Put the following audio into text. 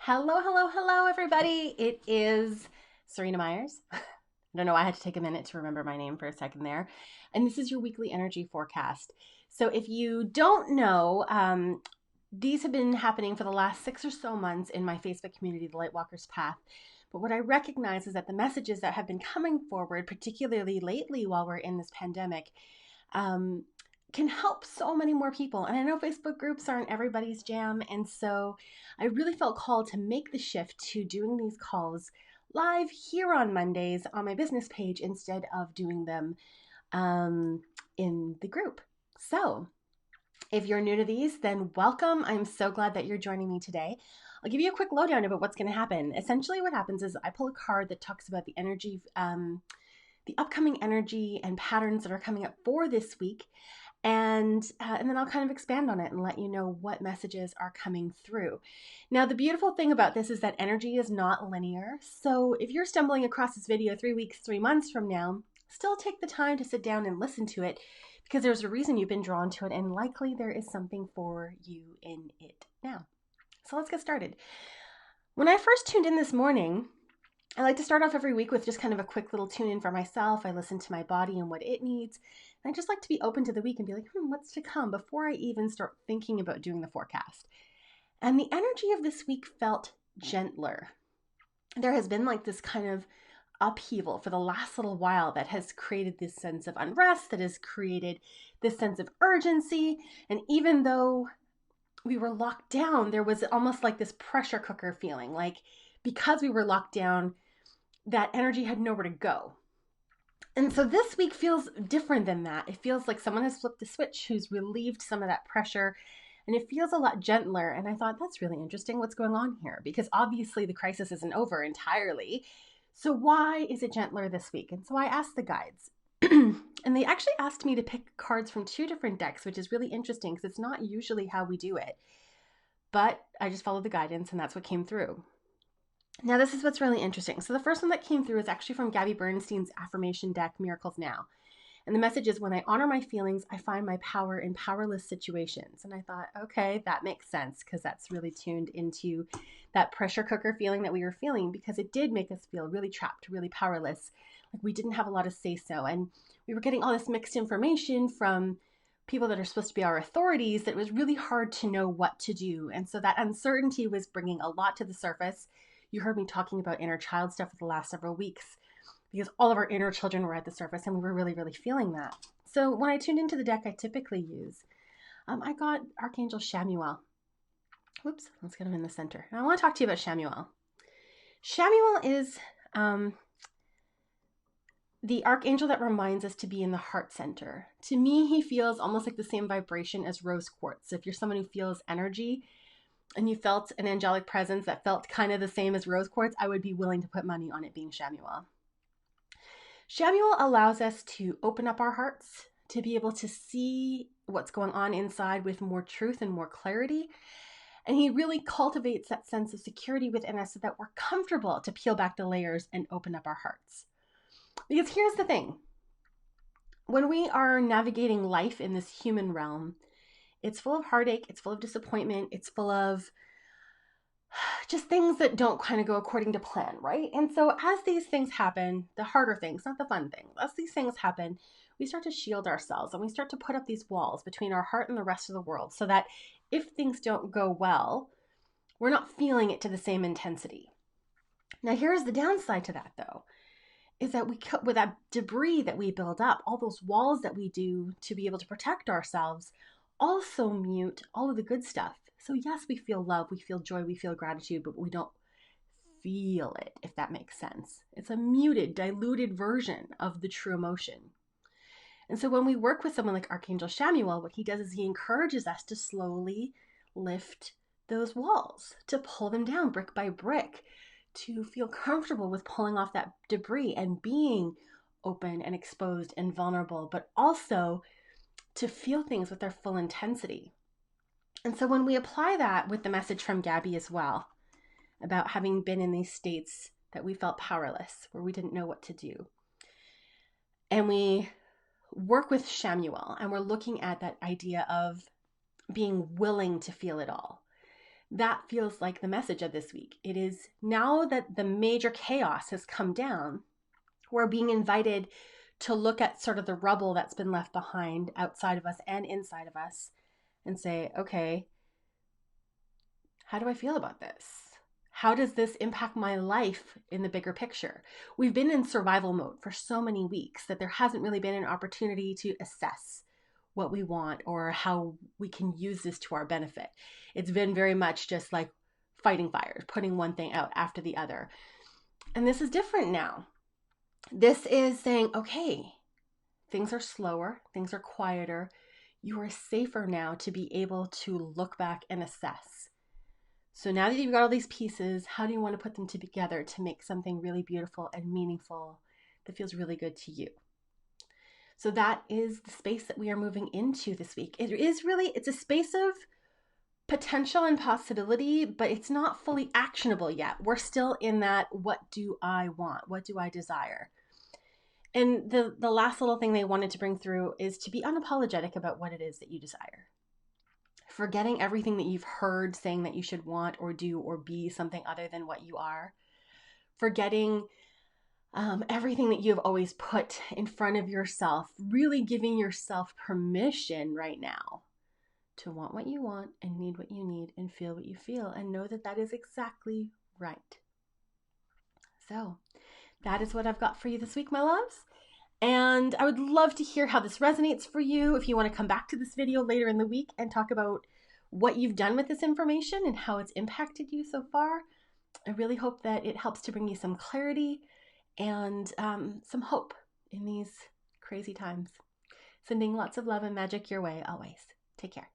Hello, hello, hello, everybody. It is Serena Myers. I don't know why I had to take a minute to remember my name for a second there. And this is your weekly energy forecast. So, if you don't know, these have been happening for the last 6 or so months in my Facebook community, The Lightwalkers Path. But what I recognize is that the messages that have been coming forward, particularly lately while we're in this pandemic, um, can help so many more people. And I know Facebook groups aren't everybody's jam. And so I really felt called to make the shift to doing these calls live here on Mondays on my business page instead of doing them in the group. So if you're new to these, then welcome. I'm so glad that you're joining me today. I'll give you a quick lowdown about what's going to happen. Essentially, what happens is I pull a card that talks about the energy, the upcoming energy and patterns that are coming up for this week. And then I'll kind of expand on it and let you know what messages are coming through. Now, the beautiful thing about this is that energy is not linear. So if you're stumbling across this video 3 weeks, 3 months from now, still take the time to sit down and listen to it because there's a reason you've been drawn to it, and likely there is something for you in it now. So let's get started. When I first tuned in this morning, I like to start off every week with just kind of a quick little tune in for myself. I listen to my body and what it needs. And I just like to be open to the week and be like, what's to come before I even start thinking about doing the forecast. And the energy of this week felt gentler. There has been like this kind of upheaval for the last little while that has created this sense of unrest, that has created this sense of urgency. And even though we were locked down, there was almost like this pressure cooker feeling, like because we were locked down, that energy had nowhere to go. And so this week feels different than that. It feels like someone has flipped a switch who's relieved some of that pressure, and it feels a lot gentler. And I thought, that's really interesting. What's going on here? Because obviously the crisis isn't over entirely. So why is it gentler this week? And so I asked the guides. And they actually asked me to pick cards from 2 different decks, which is really interesting because it's not usually how we do it. But I just followed the guidance, and that's what came through. Now, this is what's really interesting. So the first one that came through is actually from Gabby Bernstein's affirmation deck, Miracles Now. And the message is, when I honor my feelings, I find my power in powerless situations. And I thought, okay, that makes sense because that's really tuned into that pressure cooker feeling that we were feeling, because it did make us feel really trapped, really powerless. Like we didn't have a lot of say so. And we were getting all this mixed information from people that are supposed to be our authorities that it was really hard to know what to do. And so that uncertainty was bringing a lot to the surface. You heard me talking about inner child stuff for the last several weeks because all of our inner children were at the surface and we were really, really feeling that. So when I tuned into the deck I typically use, I got Archangel Shamuel. Whoops, let's get him in the center. And I want to talk to you about Shamuel. Shamuel is the archangel that reminds us to be in the heart center. To me, he feels almost like the same vibration as rose quartz. If you're someone who feels energy, and you felt an angelic presence that felt kind of the same as rose quartz, I would be willing to put money on it being Shamuel. Shamuel allows us to open up our hearts, to be able to see what's going on inside with more truth and more clarity. And he really cultivates that sense of security within us so that we're comfortable to peel back the layers and open up our hearts. Because here's the thing. When we are navigating life in this human realm, it's full of heartache, it's full of disappointment, it's full of just things that don't kind of go according to plan, right? And so as these things happen, the harder things, not the fun things, as these things happen, we start to shield ourselves and we start to put up these walls between our heart and the rest of the world so that if things don't go well, we're not feeling it to the same intensity. Now, here's the downside to that, though, is that with that debris that we build up, all those walls that we do to be able to protect ourselves, also mute all of the good stuff. So yes, we feel love, we feel joy, we feel gratitude, but we don't feel it, if that makes sense. It's a muted, diluted version of the true emotion. And so when we work with someone like Archangel Shamuel, what he does is he encourages us to slowly lift those walls, to pull them down brick by brick, to feel comfortable with pulling off that debris and being open and exposed and vulnerable, but also to feel things with their full intensity. And so when we apply that with the message from Gabby as well, about having been in these states that we felt powerless, where we didn't know what to do, and we work with Shamuel and we're looking at that idea of being willing to feel it all, that feels like the message of this week. It is now that the major chaos has come down, we're being invited to look at sort of the rubble that's been left behind outside of us and inside of us and say, okay, how do I feel about this? How does this impact my life in the bigger picture? We've been in survival mode for so many weeks that there hasn't really been an opportunity to assess what we want or how we can use this to our benefit. It's been very much just like fighting fires, putting one thing out after the other. And this is different now. This is saying, okay, things are slower, things are quieter. You are safer now to be able to look back and assess. So now that you've got all these pieces, how do you want to put them together to make something really beautiful and meaningful that feels really good to you? So that is the space that we are moving into this week. It's a space of potential and possibility, but it's not fully actionable yet. We're still in that, what do I want? What do I desire? And the last little thing they wanted to bring through is to be unapologetic about what it is that you desire. Forgetting everything that you've heard saying that you should want or do or be something other than what you are. Forgetting everything that you've always put in front of yourself. Really giving yourself permission right now to want what you want and need what you need and feel what you feel and know that that is exactly right. So that is what I've got for you this week, my loves. And I would love to hear how this resonates for you. If you want to come back to this video later in the week and talk about what you've done with this information and how it's impacted you so far, I really hope that it helps to bring you some clarity and some hope in these crazy times. Sending lots of love and magic your way always. Take care.